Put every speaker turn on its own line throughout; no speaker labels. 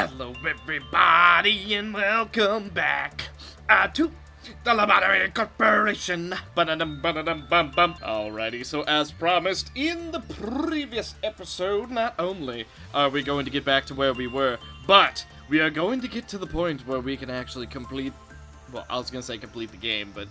Hello everybody and welcome back to the Lobotomy Corporation. Alrighty, so as promised in the previous episode, not only are we going to get back to where we were, but we are going to get to the point where we can actually complete, well, I was going to say complete the game, but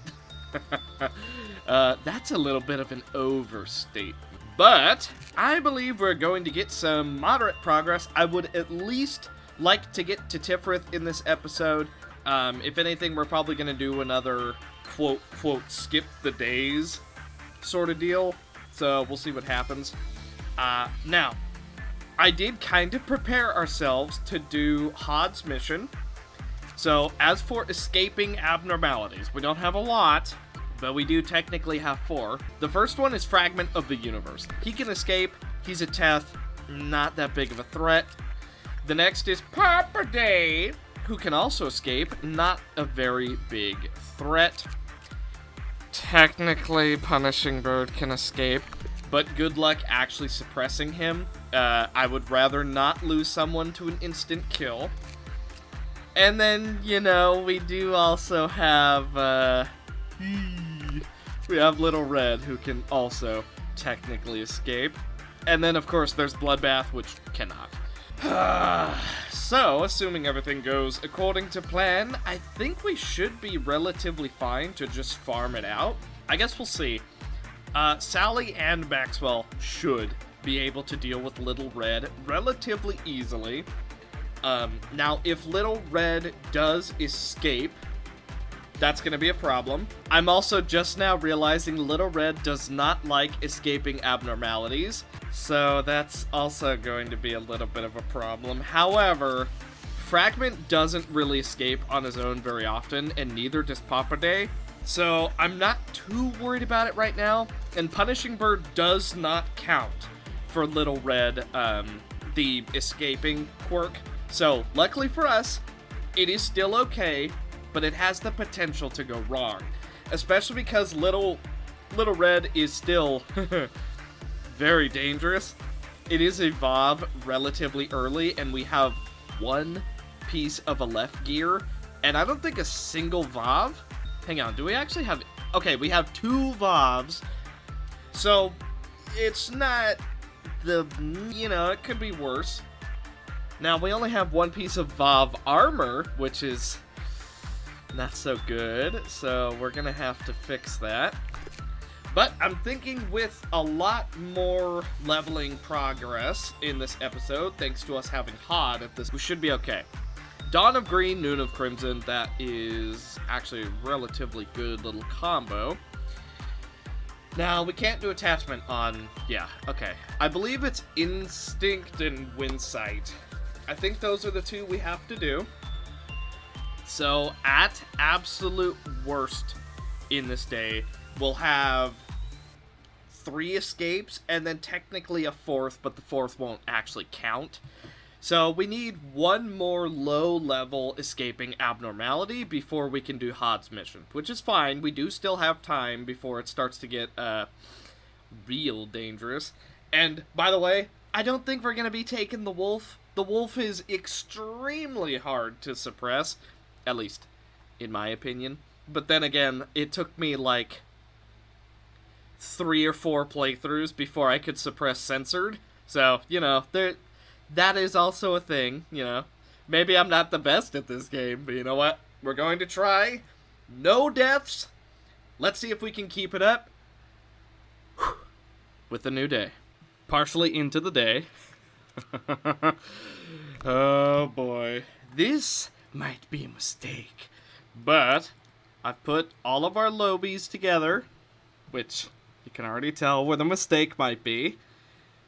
that's a little bit of an overstatement. But I believe we're going to get some moderate progress. I would at least like to get to Tifrith in this episode. If anything, we're probably going to do another quote skip the days sort of deal. So we'll see what happens. Now, I did kind of prepare ourselves to do Hod's mission. So as for escaping abnormalities, we don't have a lot, but we do technically have 4. The first one is Fragment of the Universe. He can escape. He's a Teth. Not that big of a threat. The next is Permadeath, who can also escape. Not a very big threat. Technically, Punishing Bird can escape, but good luck actually suppressing him. I would rather not lose someone to an instant kill. And then, you know, we do also have, we have Little Red, who can also technically escape. And then, of course, there's Bloodbath, which cannot. So, assuming everything goes according to plan, I think we should be relatively fine to just farm it out. I guess we'll see. Sally and Maxwell should be able to deal with Little Red relatively easily. Now, if Little Red does escape, that's going to be a problem. I'm also just now realizing Little Red does not like escaping abnormalities, so that's also going to be a little bit of a problem. However, Fragment doesn't really escape on his own very often, and neither does Permadeath, so I'm not too worried about it right now. And Punishing Bird does not count for Little Red, the escaping quirk. So, luckily for us, it is still okay, but it has the potential to go wrong. Especially because Little Red is still very dangerous. It is a VOV relatively early, and we have 1 piece of a left gear, and I don't think a single VOV... Hang on, do we actually have... Okay, we have 2 VOVs, so it's not the... You know, it could be worse. Now, we only have 1 piece of VOV armor, which is not so good, so we're gonna have to fix that. But I'm thinking with a lot more leveling progress in this episode, thanks to us having Hod at this, we should be okay. Dawn of Green, Noon of Crimson, that is actually a relatively good little combo. Now, we can't do attachment on... Yeah, okay. I believe it's Instinct and Windsight. I think those are the 2 we have to do. So, at absolute worst in this day, we'll have 3 escapes, and then technically a 4th, but the 4th won't actually count. So, we need 1 more low-level escaping abnormality before we can do Hod's mission, which is fine. We do still have time before it starts to get, real dangerous. And, by the way, I don't think we're going to be taking the wolf. The wolf is extremely hard to suppress, at least in my opinion. But then again, it took me like 3 or 4 playthroughs before I could suppress censored. So, you know, that is also a thing, you know. Maybe I'm not the best at this game, but you know what? We're going to try. No deaths. Let's see if we can keep it up with the new day. Partially into the day. Oh boy, this might be a mistake, but I've put all of our lobies together, which you can already tell where the mistake might be,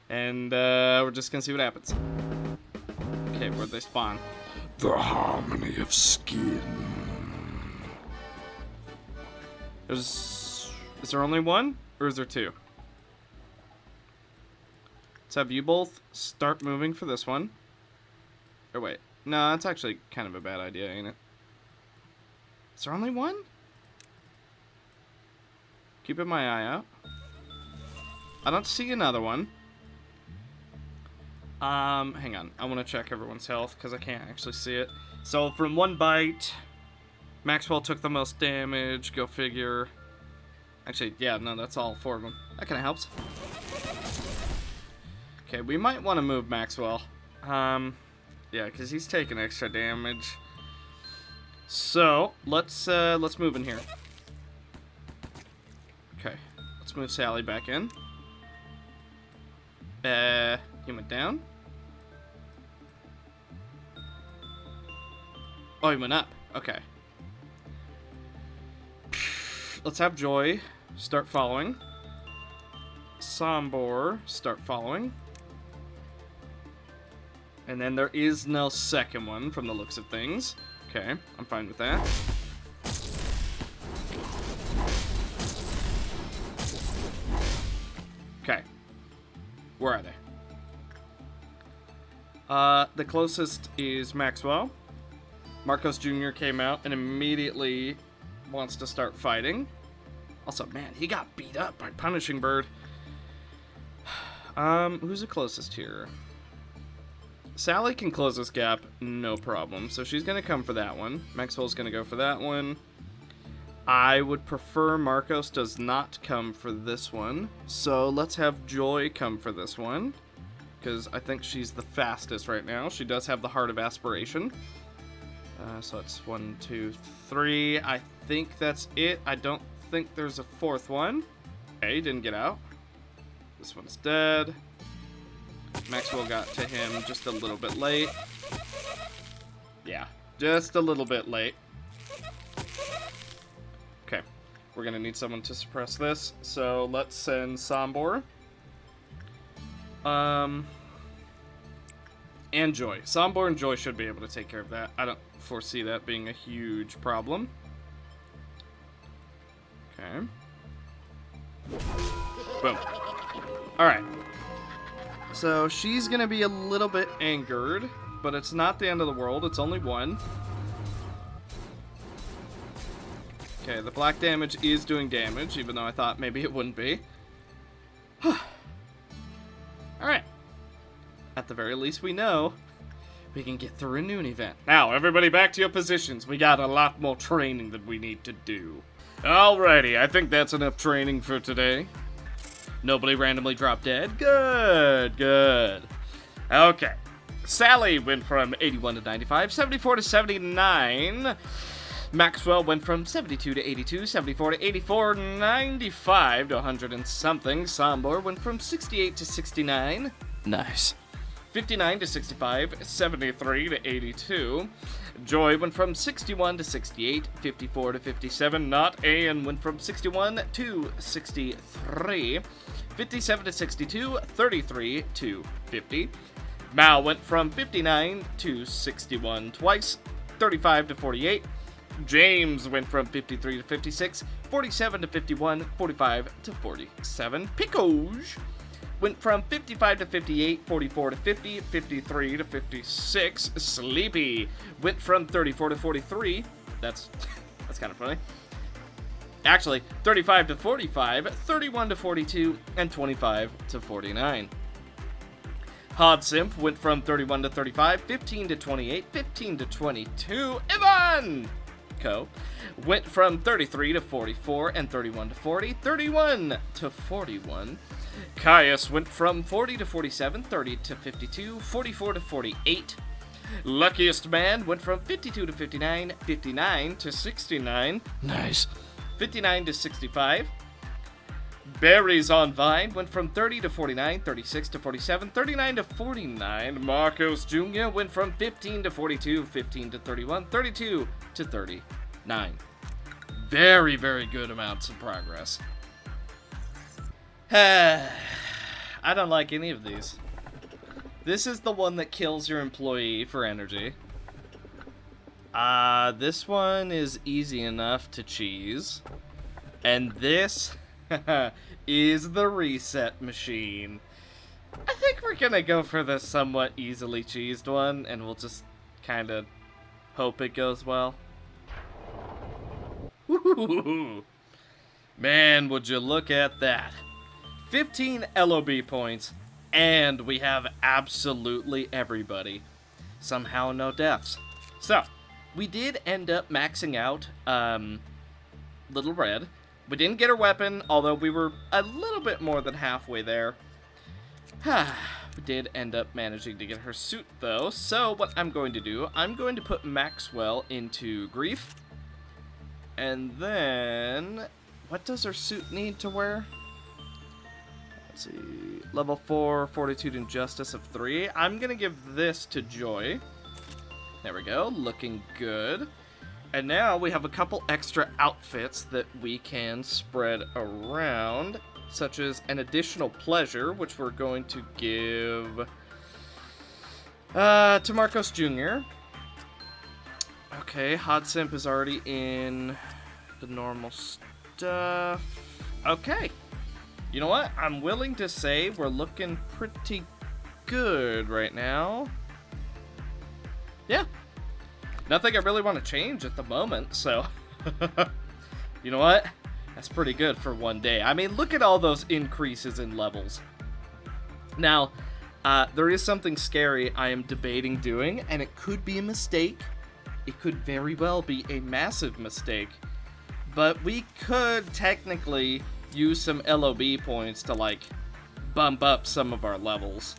and we're just gonna see what happens. Okay, where'd they spawn?
The harmony of skin.
Is there only 1, or is there 2? Let's have you both start moving for this one. Or wait. No, that's actually kind of a bad idea, ain't it? Is there only 1? Keeping my eye out. I don't see another one. Hang on. I want to check everyone's health because I can't actually see it. So from one bite, Maxwell took the most damage. Go figure. Actually, yeah, no, that's all 4 of them. That kind of helps. Okay, we might want to move Maxwell. Yeah, because he's taking extra damage. So let's move in here. Okay, let's move Sally back in. He went down. Oh, he went up. Okay. Let's have Joy start following. Sombor start following. And then there is no second one from the looks of things. Okay, I'm fine with that. Okay. Where are they? The closest is Maxwell. Marcos Jr. came out and immediately wants to start fighting. Also, man, he got beat up by Punishing Bird. Who's the closest here? Sally can close this gap, no problem. So she's gonna come for that one. Maxwell's gonna go for that one. I would prefer Marcos does not come for this one. So let's have Joy come for this one, because I think she's the fastest right now. She does have the Heart of Aspiration. So it's 1, 2, 3. I think that's it. I don't think there's a 4th one. Okay, didn't get out. This one's dead. Maxwell got to him just a little bit late. Yeah, just a little bit late. Okay, we're gonna need someone to suppress this. So let's send Sombor. And Joy. Sombor and Joy should be able to take care of that. I don't foresee that being a huge problem. Okay. Boom. Alright. So she's gonna be a little bit angered, but it's not the end of the world. It's only 1. Okay, the black damage is doing damage, even though I thought maybe it wouldn't be. Alright. At the very least, we know we can get through a noon event. Now, everybody back to your positions. We got a lot more training that we need to do. Alrighty, I think that's enough training for today. Nobody randomly dropped dead. Good, good. Okay. Sally went from 81 to 95, 74 to 79. Maxwell went from 72 to 82, 74 to 84, 95 to 100 and something. Sombor went from 68 to 69. Nice. 59 to 65, 73 to 82. Joy went from 61 to 68, 54 to 57. Not A and went from 61 to 63, 57 to 62, 33 to 50. Mal went from 59 to 61 twice, 35 to 48. James went from 53 to 56, 47 to 51, 45 to 47. Picoj went from 55 to 58, 44 to 50, 53 to 56. Sleepy went from 34 to 43. That's kind of funny. Actually, 35 to 45, 31 to 42, and 25 to 49. Hod Simp went from 31 to 35, 15 to 28, 15 to 22. Ivan Co. went from 33 to 44 and 31 to 40, 31 to 41. Caius went from 40 to 47, 30 to 52, 44 to 48. Luckiest Man went from 52 to 59, 59 to 69. Nice. 59 to 65. Berries on Vine went from 30 to 49, 36 to 47, 39 to 49. Marcos Jr. went from 15 to 42, 15 to 31, 32 to 39. Very, very good amounts of progress. I don't like any of these. This is the one that kills your employee for energy. This one is easy enough to cheese. And this is the reset machine. I think we're gonna go for the somewhat easily cheesed one, and we'll just kind of hope it goes well. Woo-hoo-hoo-hoo. Man, would you look at that. 15 LOB points And we have absolutely everybody. Somehow no deaths. So, we did end up maxing out Little Red. We didn't get her weapon, although we were a little bit more than halfway there. We did end up managing to get her suit, though. So, what I'm going to do, I'm going to put Maxwell into Grief. And then, what does her suit need to wear? Let's see, level 4, Fortitude and Justice of 3. I'm going to give this to Joy. There we go, looking good. And now we have a couple extra outfits that we can spread around, such as an additional pleasure, which we're going to give to Marcos Jr. Okay, Hot Simp is already in the normal stuff. Okay. You know what? I'm willing to say we're looking pretty good right now. Yeah. Nothing I really want to change at the moment, so... You know what? That's pretty good for one day. I mean, look at all those increases in levels. Now, there is something scary I am debating doing, and it could be a mistake. It could very well be a massive mistake. But we could technically use some LOB points to, like, bump up some of our levels.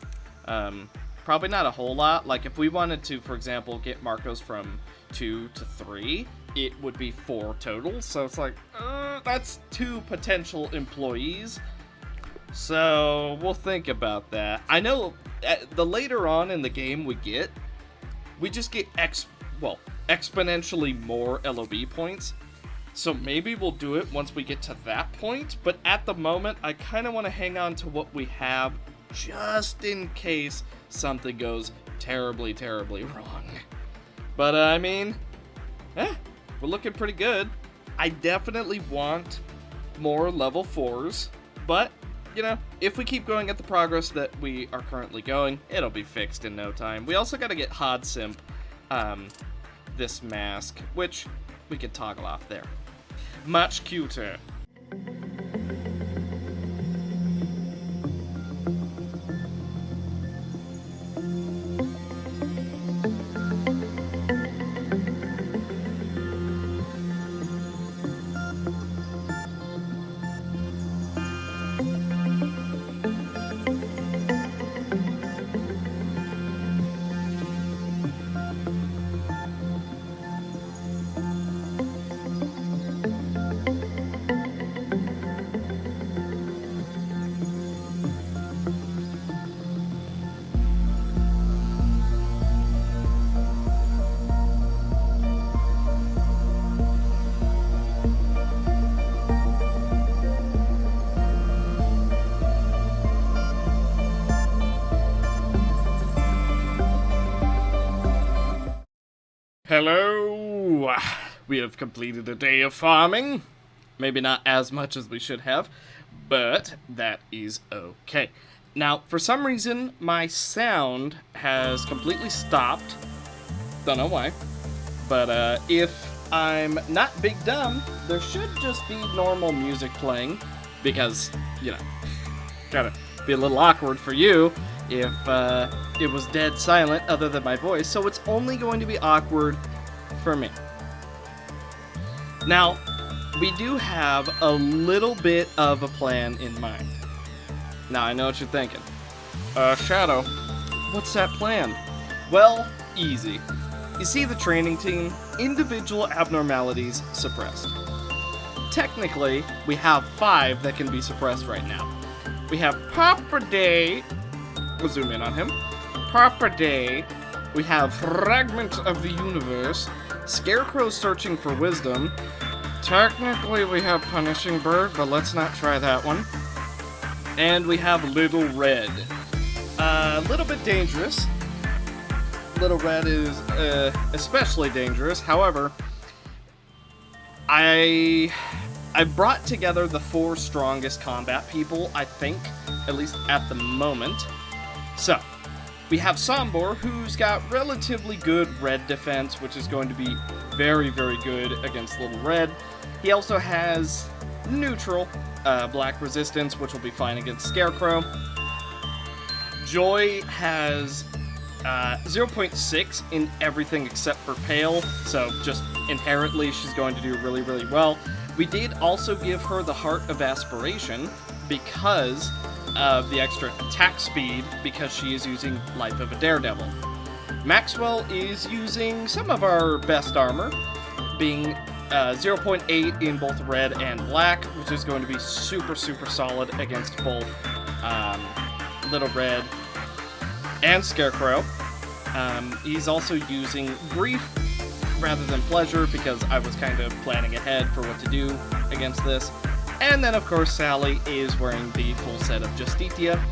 Probably not a whole lot. Like, if we wanted to, for example, get Marcos from 2 to 3, it would be 4 total. So it's like, that's 2 potential employees. So we'll think about that. I know the later on in the game we just get exponentially more LOB points. So maybe we'll do it once we get to that point, but at the moment, I kind of want to hang on to what we have just in case something goes terribly, terribly wrong. But, I mean, we're looking pretty good. I definitely want more level 4s, but, you know, if we keep going at the progress that we are currently going, it'll be fixed in no time. We also got to get Hot Simp this mask, which we can toggle off there. Much cuter. Hello! We have completed a day of farming. Maybe not as much as we should have, but that is okay. Now, for some reason, my sound has completely stopped. Don't know why. But if I'm not big dumb, there should just be normal music playing, because, you know, gotta be a little awkward for you if it was dead silent other than my voice, so it's only going to be awkward for me. Now, we do have a little bit of a plan in mind. Now, I know what you're thinking. Shadow, what's that plan? Well, easy. You see the training team, individual abnormalities suppressed. Technically, we have 5 that can be suppressed right now. We have Permadeath. We'll zoom in on him. Permadeath. We have Fragment of the Universe. Scarecrow Searching for Wisdom. Technically, we have Punishing Bird, but let's not try that one. And we have Little Red. A little bit dangerous. Little Red is especially dangerous. However, I brought together the 4 strongest combat people, I think, at least at the moment. So, we have Sombor, who's got relatively good red defense, which is going to be very, very good against Little Red. He also has neutral black resistance, which will be fine against Scarecrow. Joy has 0.6 in everything except for Pale, so just inherently she's going to do really, really well. We did also give her the Heart of Aspiration because of the extra attack speed, because she is using Life of a Daredevil. Maxwell is using some of our best armor, being 0.8 in both red and black, which is going to be super, super solid against both Little Red and Scarecrow. He's also using Grief rather than Pleasure because I was kind of planning ahead for what to do against this. And then, of course, Sally is wearing the full set of Justitia.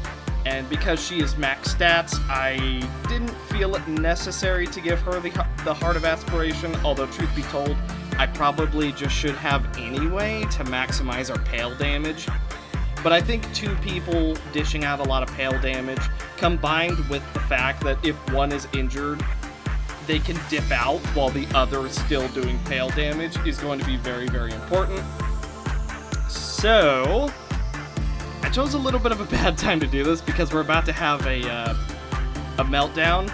And because she is max stats, I didn't feel it necessary to give her the Heart of Aspiration, although truth be told, I probably just should have anyway to maximize our Pale damage. But I think two people dishing out a lot of Pale damage, combined with the fact that if one is injured, they can dip out while the other is still doing Pale damage, is going to be very, very important. So, I chose a little bit of a bad time to do this because we're about to have a meltdown.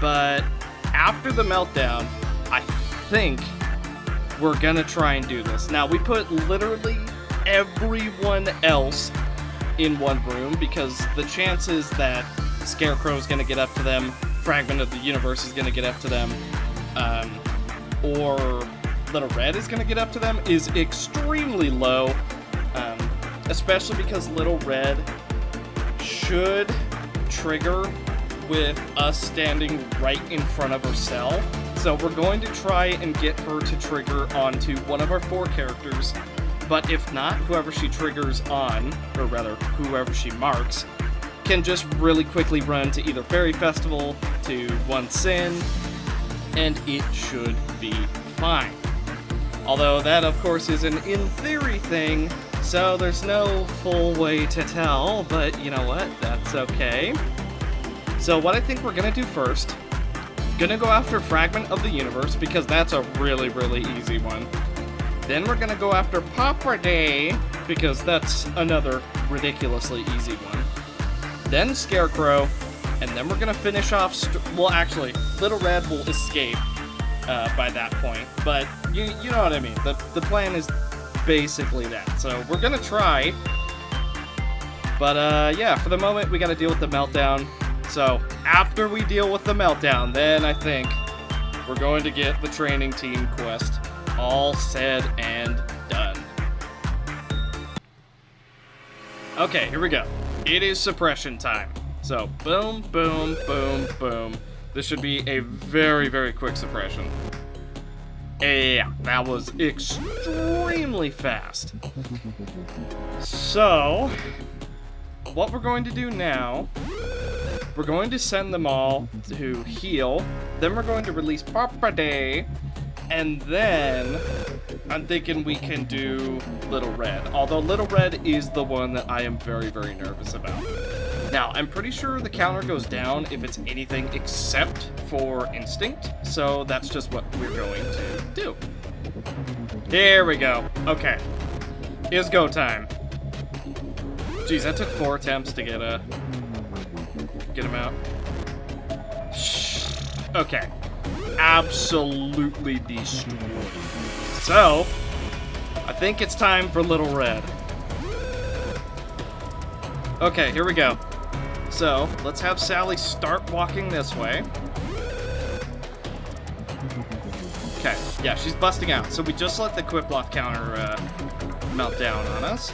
But after the meltdown, I think we're gonna try and do this. Now, we put literally everyone else in one room because the chances that Scarecrow is gonna get up to them, Fragment of the Universe is gonna get up to them, or Little Red is gonna get up to them is extremely low. Especially because Little Red should trigger with us standing right in front of her cell. So we're going to try and get her to trigger onto one of our 4 characters. But if not, whoever she triggers on, or rather, whoever she marks, can just really quickly run to either Fairy Festival, to One Sin, and it should be fine. Although that, of course, is an in-theory thing, so there's no full way to tell, but you know what? That's okay. So what I think we're gonna do first, gonna go after Fragment of the Universe, because that's a really, really easy one. Then we're gonna go after Permadeath, because that's another ridiculously easy one. Then Scarecrow, and then we're gonna finish off, well actually, Little Red will escape by that point, but you know what I mean. The plan is basically that. So we're gonna try, but yeah, for the moment we gotta deal with the meltdown. So after we deal with the meltdown, then I think we're going to get the training team quest all said and done. Okay, here we go. It is suppression time. So boom, boom, boom, boom. This should be a very, very quick suppression. Yeah, that was extremely fast. So, what we're going to do now, we're going to send them all to heal, then we're going to release Permadeath, and then I'm thinking we can do Little Red. Although Little Red is the one that I am very, very nervous about. Now, I'm pretty sure the counter goes down if it's anything except for Instinct, so that's just what we're going to do. Here we go. Okay. It's go time. Jeez, that took 4 attempts to get him out. Okay. Absolutely destroyed. So, I think it's time for Little Red. Okay, here we go. So, let's have Sally start walking this way. Okay, yeah, she's busting out. So we just let the Quickblock counter melt down on us.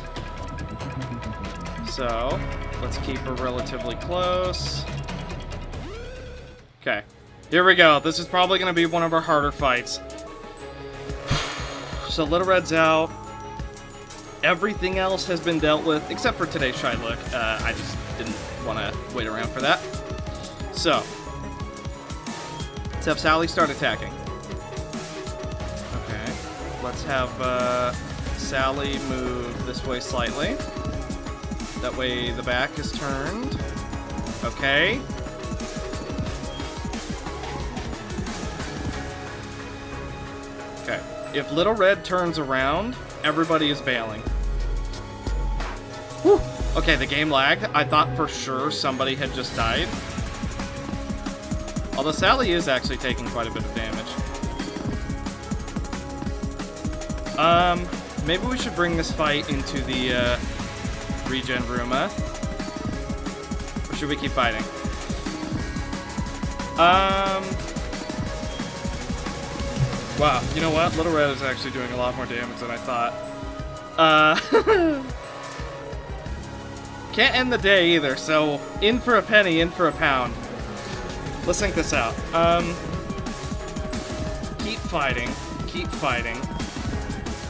So, let's keep her relatively close. Okay, here we go. This is probably going to be one of our harder fights. So Little Red's out. Everything else has been dealt with, except for today's Shy Look. I just didn't want to wait around for that. So, let's have Sally start attacking. Okay, let's have Sally move this way slightly. That way the back is turned. Okay. Okay, if Little Red turns around, everybody is bailing. Whew. Okay, the game lagged. I thought for sure somebody had just died. Although Sally is actually taking quite a bit of damage. Maybe we should bring this fight into the, regen room, huh? Or should we keep fighting? Wow, you know what? Little Red is actually doing a lot more damage than I thought. Can't end the day either, so in for a penny, in for a pound. Let's think this out. Keep fighting. Keep fighting.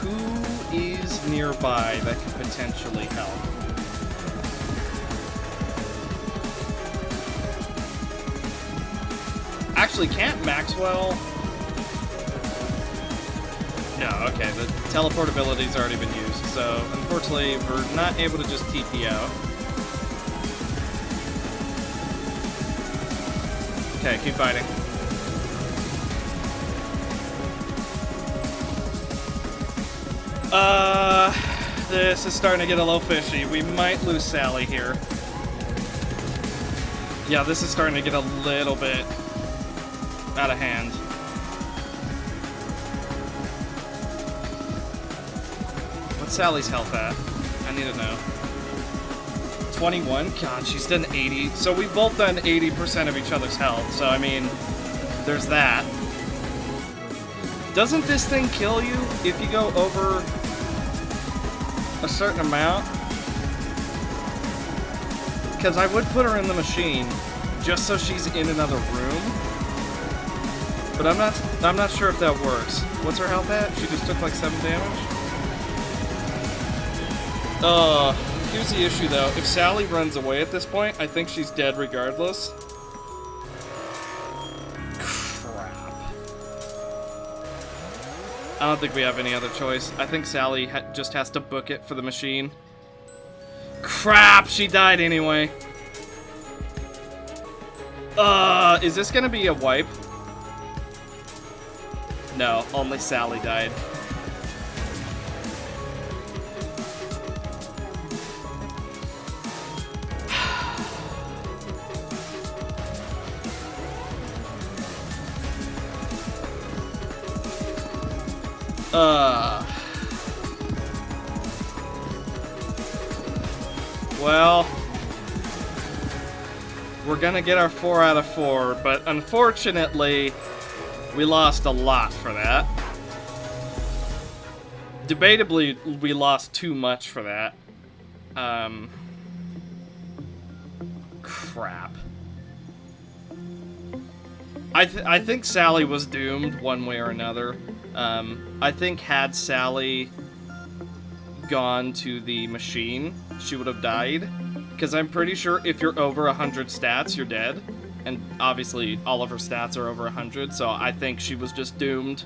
Who is nearby that could potentially help? Actually, can't Maxwell... No, okay, the teleport ability's already been used, so unfortunately we're not able to just TP out. Okay, keep fighting. This is starting to get a little fishy. We might lose Sally here. Yeah, this is starting to get a little bit out of hand. What's Sally's health at? I need to know. 21? God, she's done 80. So we've both done 80% of each other's health. So, I mean, there's that. Doesn't this thing kill you if you go over a certain amount? Because I would put her in the machine just so she's in another room. But I'm not sure if that works. What's her health at? She just took like 7 damage? Here's the issue though. If Sally runs away at this point, I think she's dead regardless. Crap. I don't think we have any other choice. I think Sally just has to book it for the machine. Crap! She died anyway. Is this gonna be a wipe? No, only Sally died. Well, we're gonna get our 4 out of 4, but unfortunately, we lost a lot for that. Debatably, we lost too much for that. Crap. I think Sally was doomed one way or another. I think had Sally gone to the machine, she would have died. Because I'm pretty sure if you're over 100 stats, you're dead. And obviously, all of her stats are over 100, so I think she was just doomed.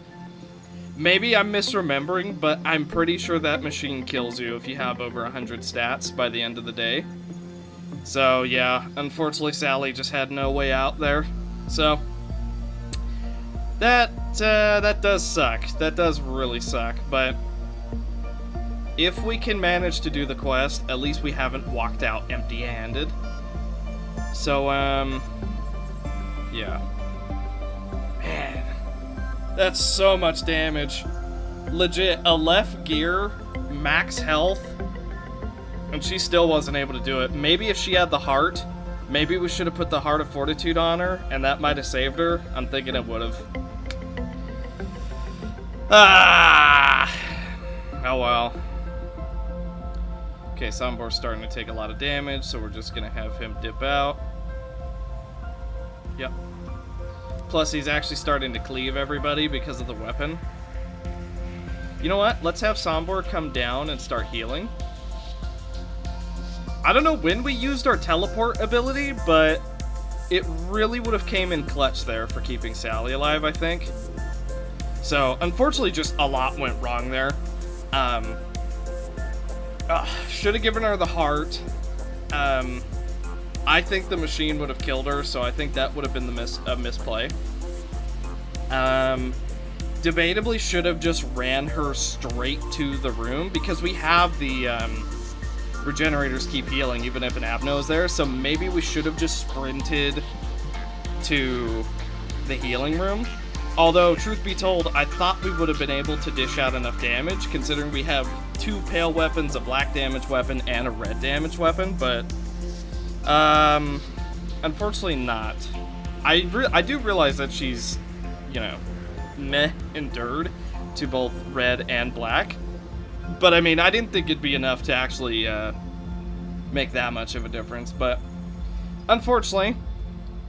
Maybe I'm misremembering, but I'm pretty sure that machine kills you if you have over 100 stats by the end of the day. So, yeah, unfortunately, Sally just had no way out there. So, that does suck. That does really suck, but if we can manage to do the quest, at least we haven't walked out empty-handed. So, yeah. Man, that's so much damage. Legit, a left gear, max health, and she still wasn't able to do it. Maybe if she had the heart, maybe we should have put the Heart of Fortitude on her, and that might have saved her. I'm thinking it would have. Ah! Oh well. Okay, Sombor's starting to take a lot of damage, so we're just gonna have him dip out. Yep. Plus, he's actually starting to cleave everybody because of the weapon. You know what? Let's have Sombor come down and start healing. I don't know when we used our teleport ability, but it really would have came in clutch there for keeping Sally alive, I think. So, unfortunately, just a lot went wrong there. Should have given her the heart. I think the machine would have killed her, so I think that would have been a misplay. Debatably should have just ran her straight to the room, because we have the regenerators keep healing even if an Abno is there, so maybe we should have just sprinted to the healing room. Although, truth be told, I thought we would have been able to dish out enough damage, considering we have 2 pale weapons, a black damage weapon, and a red damage weapon, but unfortunately not. I do realize that she's, you know, meh endured to both red and black, but I mean, I didn't think it'd be enough to actually make that much of a difference, but unfortunately,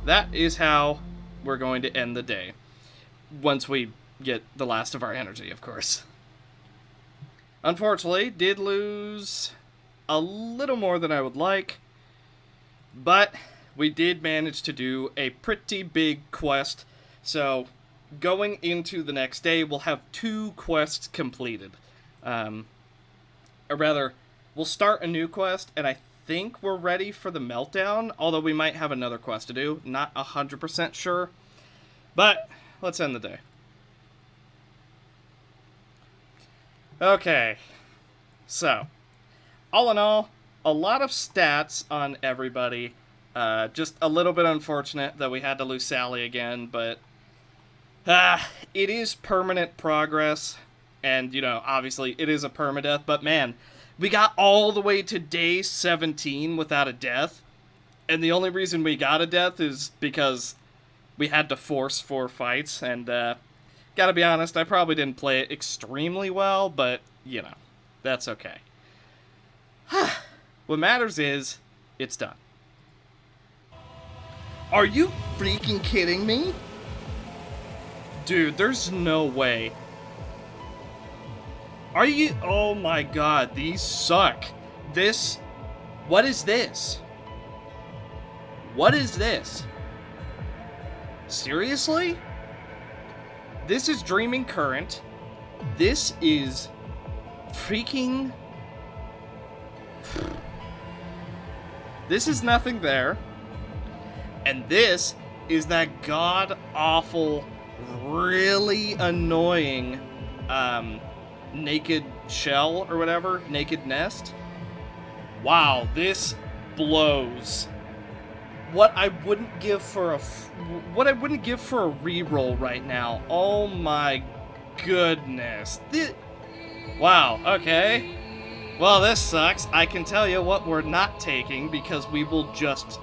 that is how we're going to end the day. Once we get the last of our energy, of course. Unfortunately, did lose a little more than I would like, but we did manage to do a pretty big quest, so going into the next day, we'll have 2 quests completed. Or rather, we'll start a new quest, and I think we're ready for the meltdown, although we might have another quest to do. Not 100% sure, but let's end the day. Okay, so, all in all, a lot of stats on everybody. Just a little bit unfortunate that we had to lose Sally again, but it is permanent progress, and, you know, obviously it is a permadeath, but man, we got all the way to day 17 without a death, and the only reason we got a death is because we had to force 4 fights, and gotta be honest, I probably didn't play it extremely well, but, you know, that's okay. What matters is, it's done. Are you freaking kidding me? Dude, there's no way. Are you? Oh my god, these suck. What is this? What is this? Seriously? This is Dreaming Current. This is freaking... This is Nothing There. And this is that god-awful, really annoying, Naked Shell or whatever, Naked Nest. Wow, this blows. What I wouldn't give for a reroll right now. Oh my goodness. Wow, okay. Well, this sucks. I can tell you what we're not taking because we will just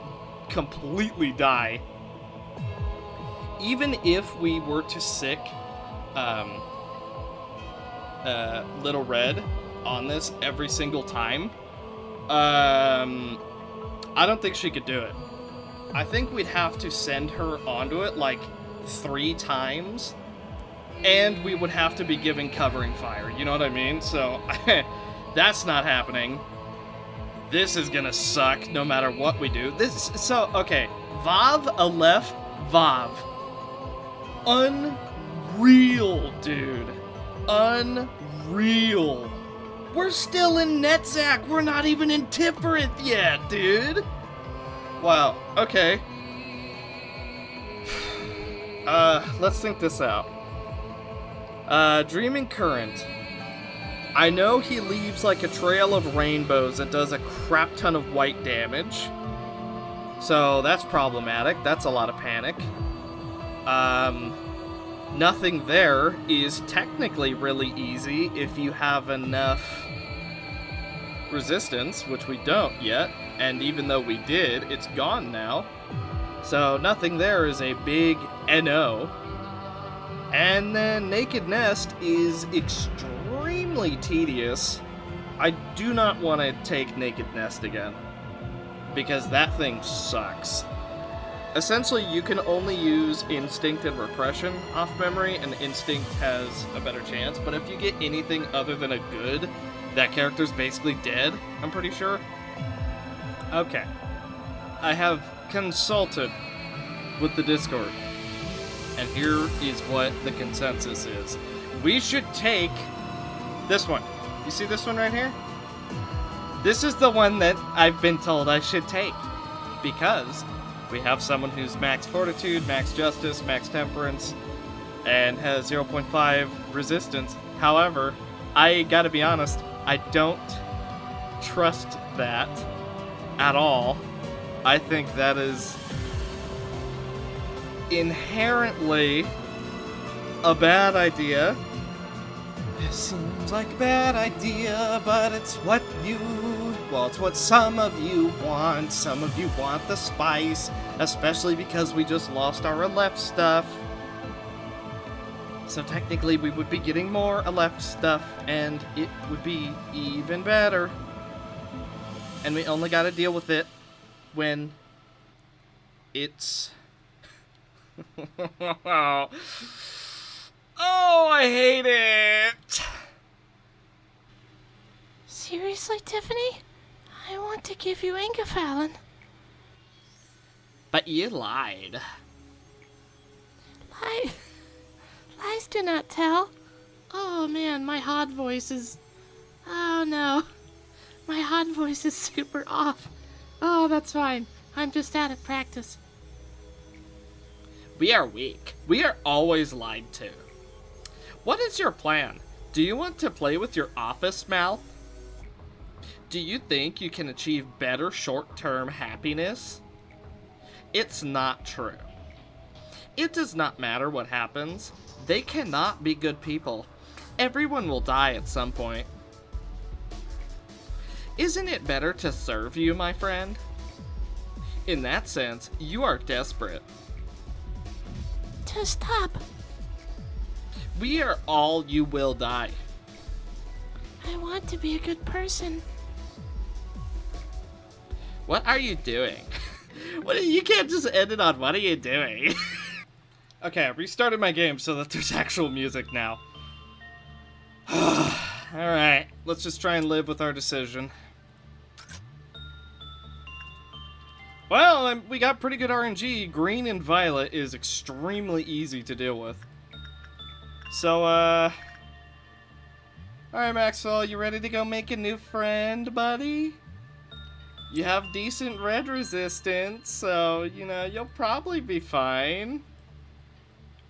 completely die. Even if we were to sick Little Red on this every single time, I don't think she could do it. I think we'd have to send her onto it like 3 times, and we would have to be giving covering fire, you know what I mean? So that's not happening. This is gonna suck no matter what we do. Okay, Vav, Aleph, Vav. Unreal, dude. Unreal. We're still in Netzach. We're not even in Tiferet yet, dude. Wow, okay. Let's think this out. Dreaming Current. I know he leaves like a trail of rainbows that does a crap ton of white damage. So that's problematic. That's a lot of panic. Nothing There is technically really easy if you have enough resistance, which we don't yet. And even though we did, it's gone now. So Nothing There is a big NO. And then Naked Nest is extremely tedious. I do not want to take Naked Nest again, because that thing sucks. Essentially, you can only use Instinct and Repression off memory, and Instinct has a better chance, but if you get anything other than a good, that character's basically dead, I'm pretty sure. Okay. I have consulted with the Discord, and here is what the consensus is. We should take this one. You see this one right here? This is the one that I've been told I should take, because we have someone who's max Fortitude, max Justice, max Temperance, and has 0.5 resistance. However, I gotta be honest, I don't trust that at all. I think that is inherently a bad idea. It seems like a bad idea, but it's what it's what some of you want. Some of you want the spice, especially because we just lost our Aleph stuff. So technically we would be getting more Aleph stuff, and it would be even better. And we only gotta deal with it when it's... Oh, I hate it!
Seriously, Tiffany? I want to give you Ingefallen.
But you lied.
Lies do not tell. Oh man, my hot voice is... Oh no. My hot voice is super off. Oh, that's fine. I'm just out of practice.
We are weak. We are always lied to. What is your plan? Do you want to play with your office mouth? Do you think you can achieve better short-term happiness? It's not true. It does not matter what happens. They cannot be good people. Everyone will die at some point. Isn't it better to serve you, my friend? In that sense, you are desperate.
To stop.
We are all you will die.
I want to be a good person.
What are you doing? You can't just end it on what are you doing? Okay, I restarted my game so that there's actual music now. Alright, let's just try and live with our decision. Well, we got pretty good RNG. Green and violet is extremely easy to deal with. So, alright, Maxwell, you ready to go make a new friend, buddy? You have decent red resistance, so, you know, you'll probably be fine.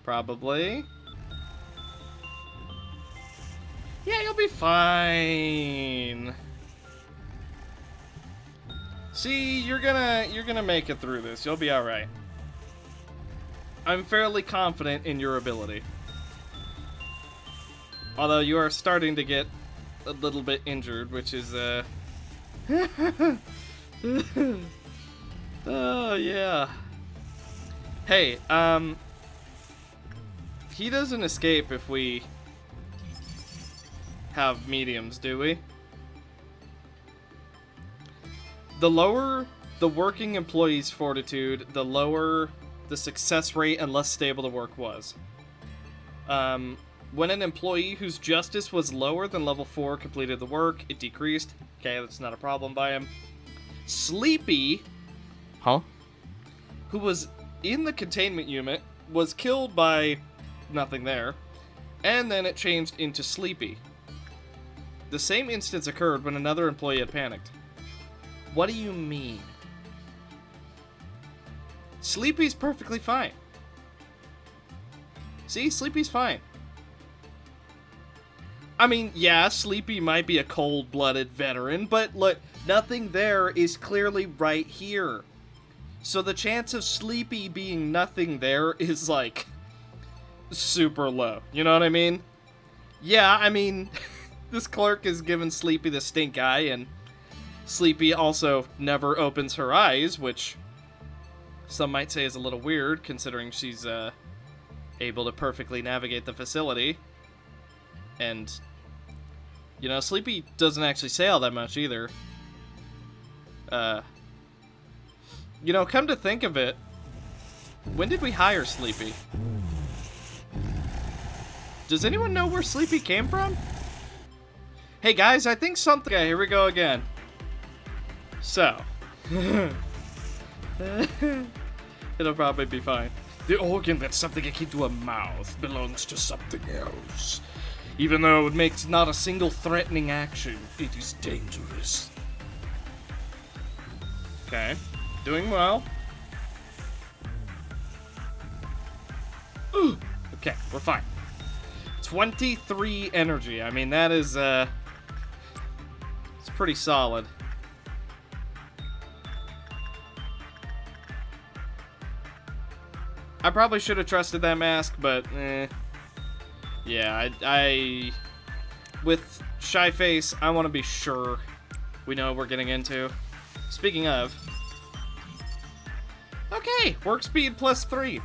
Probably. Yeah, you'll be fine. See, you're gonna make it through this. You'll be alright. I'm fairly confident in your ability. Although you are starting to get a little bit injured, which is, oh, yeah. Hey, he doesn't escape if we have mediums, do we? The lower the working employee's fortitude, the lower the success rate and less stable the work was. When an employee whose justice was lower than level 4 completed the work, it decreased. Okay, that's not a problem by him. Sleepy, who was in the containment unit, was killed by nothing there, and then it changed into Sleepy. The same instance occurred when another employee had panicked. What do you mean? Sleepy's perfectly fine. See, Sleepy's fine. I mean, yeah, Sleepy might be a cold-blooded veteran, but look, nothing there is clearly right here. So the chance of Sleepy being nothing there is, like, super low. You know what I mean? Yeah, I mean, this clerk is giving Sleepy the stink eye, and Sleepy also never opens her eyes, which some might say is a little weird, considering she's able to perfectly navigate the facility. And, you know, Sleepy doesn't actually say all that much either. You know, come to think of it, when did we hire Sleepy? Does anyone know where Sleepy came from? Hey guys, I think something... Okay, here we go again. So. It'll probably be fine.
The organ that something can keep to a mouth belongs to something else. Even though it makes not a single threatening action, it is dangerous.
Okay. Doing well.
Ooh.
Okay, we're fine. 23 energy. I mean, that is, it's pretty solid. I probably should have trusted that mask, but yeah, I with Shy Face, I want to be sure we know what we're getting into. Speaking of, okay, work speed +3.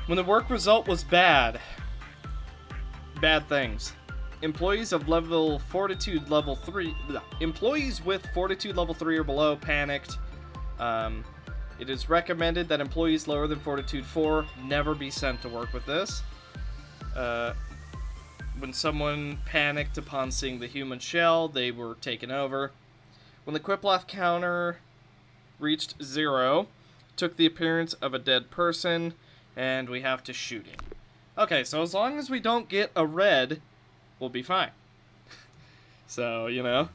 When the work result was bad things. Employees with fortitude level 3 or below panicked. It is recommended that employees lower than fortitude 4 never be sent to work with this. When someone panicked upon seeing the human shell, they were taken over. When the Quiplath counter reached 0, took the appearance of a dead person, and we have to shoot him. Okay, so as long as we don't get a red, we'll be fine. So, you know,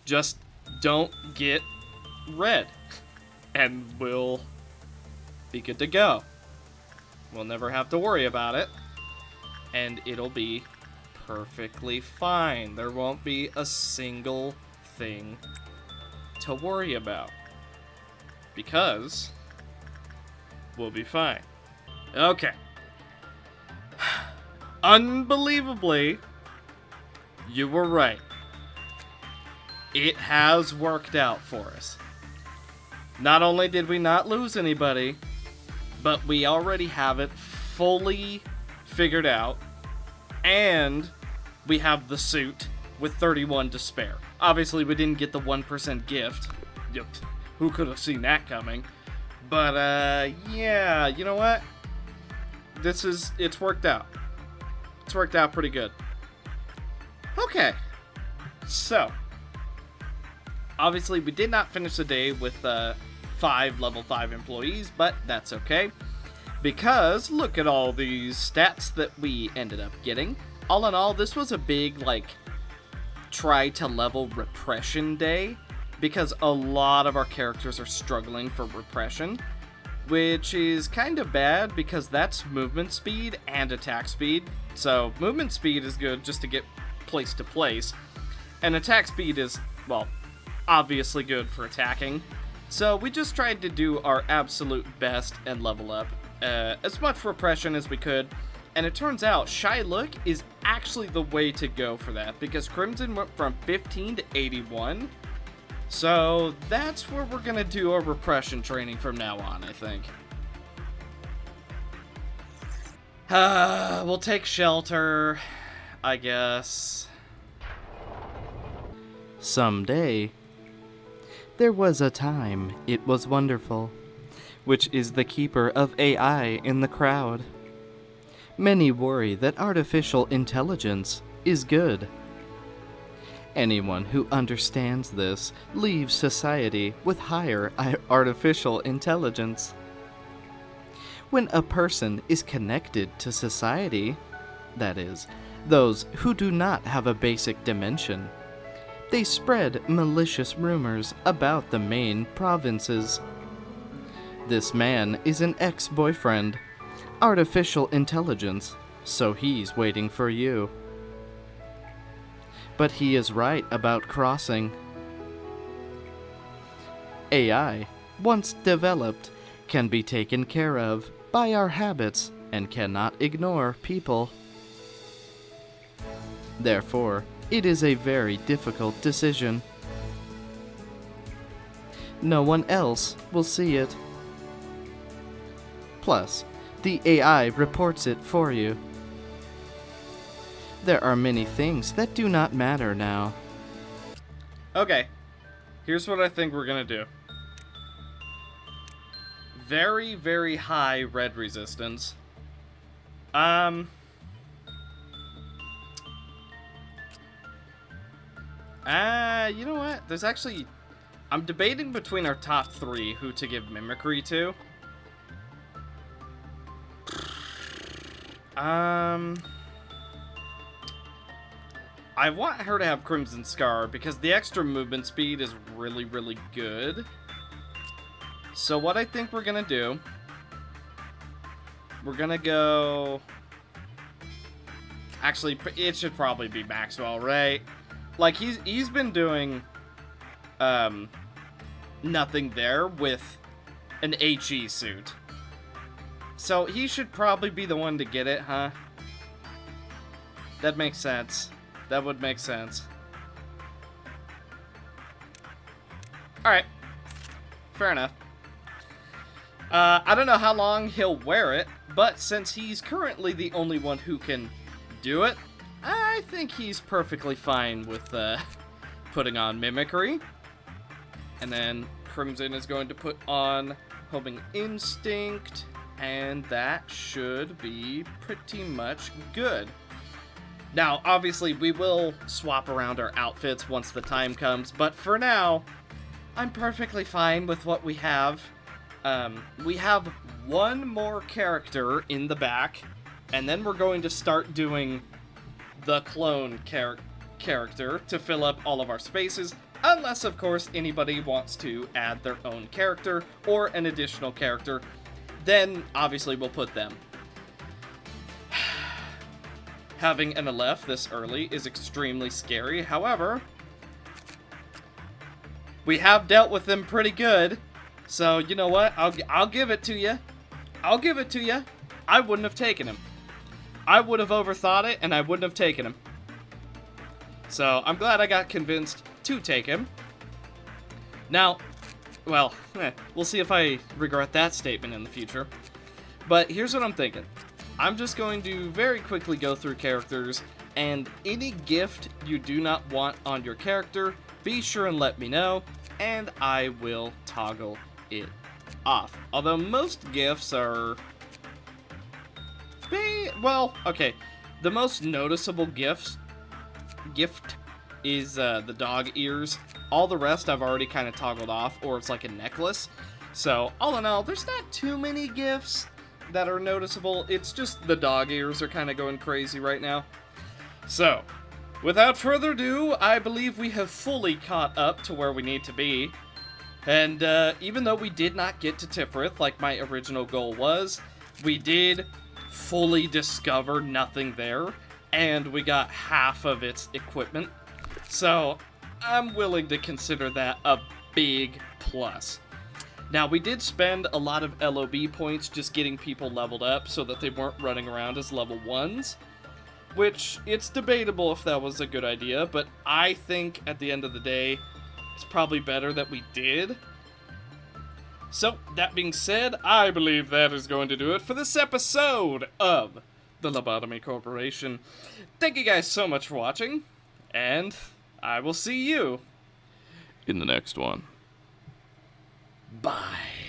just don't get red, and we'll be good to go. We'll never have to worry about it, and it'll be perfectly fine. There won't be a single thing to worry about, because we'll be fine. Okay. Unbelievably, you were right. It has worked out for us. Not only did we not lose anybody, but we already have it fully figured out, and we have the suit with 31 to spare. Obviously, we didn't get the 1% gift. Yep. Who could have seen that coming? But, yeah, you know what? It's worked out. It's worked out pretty good. Okay. So, obviously, we did not finish the day with 5 level 5 employees, but that's okay. Because look at all these stats that we ended up getting. All in all, this was a big, like, try to level repression day, because a lot of our characters are struggling for repression, which is kind of bad because that's movement speed and attack speed. So movement speed is good just to get place to place, and attack speed is, well, obviously good for attacking. So we just tried to do our absolute best and level up as much repression as we could, and it turns out Shy Look is actually the way to go for that, because Crimson went from 15 to 81. So that's where we're gonna do our repression training from now on, I think. We'll take shelter, I guess.
Someday, there was a time it was wonderful, which is the keeper of AI in the crowd. Many worry that artificial intelligence is good. Anyone who understands this leaves society with higher artificial intelligence. When a person is connected to society, that is, those who do not have a basic dimension, they spread malicious rumors about the main provinces. This man is an ex-boyfriend, artificial intelligence, so he's waiting for you. But he is right about crossing. AI, once developed, can be taken care of by our habits and cannot ignore people. Therefore, it is a very difficult decision. No one else will see it. Plus, the AI reports it for you. There are many things that do not matter now.
Okay, here's what I think we're gonna do. Very, very high red resistance. You know what? There's actually... I'm debating between our top 3 who to give mimicry to. I want her to have Crimson Scar because the extra movement speed is really, really good. So what I think we're gonna do, we're gonna go... Actually, it should probably be Maxwell, right? Like, he's been doing nothing there with an HE suit. So he should probably be the one to get it, huh? That makes sense. That would make sense. Alright. Fair enough. I don't know how long he'll wear it, but since he's currently the only one who can do it, I think he's perfectly fine with putting on Mimicry. And then Crimson is going to put on Homing Instinct, and that should be pretty much good. Now, obviously, we will swap around our outfits once the time comes, but for now, I'm perfectly fine with what we have. We have one more character in the back, and then we're going to start doing the clone character to fill up all of our spaces, unless, of course, anybody wants to add their own character or an additional character. Then, obviously, we'll put them. Having an Aleph this early is extremely scary. However, we have dealt with them pretty good. So, you know what? I'll give it to you. I'll give it to you. I wouldn't have taken him. I would have overthought it, and I wouldn't have taken him. So, I'm glad I got convinced to take him. Now, well, we'll see if I regret that statement in the future. But here's what I'm thinking. I'm just going to very quickly go through characters, and any gift you do not want on your character, be sure and let me know, and I will toggle it off. Although most gifts are... well, okay. The most noticeable gift is the dog ears. All the rest I've already kind of toggled off, or it's like a necklace. So, all in all, there's not too many gifts that are noticeable. It's just the dog ears are kind of going crazy right now. So, without further ado, I believe we have fully caught up to where we need to be. And even though we did not get to Tifrith like my original goal was, we did fully discover nothing there, and we got half of its equipment. So, I'm willing to consider that a big plus. Now, we did spend a lot of LOB points just getting people leveled up so that they weren't running around as level 1s, which it's debatable if that was a good idea, but I think at the end of the day, it's probably better that we did. So, that being said, I believe that is going to do it for this episode of the Lobotomy Corporation. Thank you guys so much for watching, and I will see you in the next one. Bye.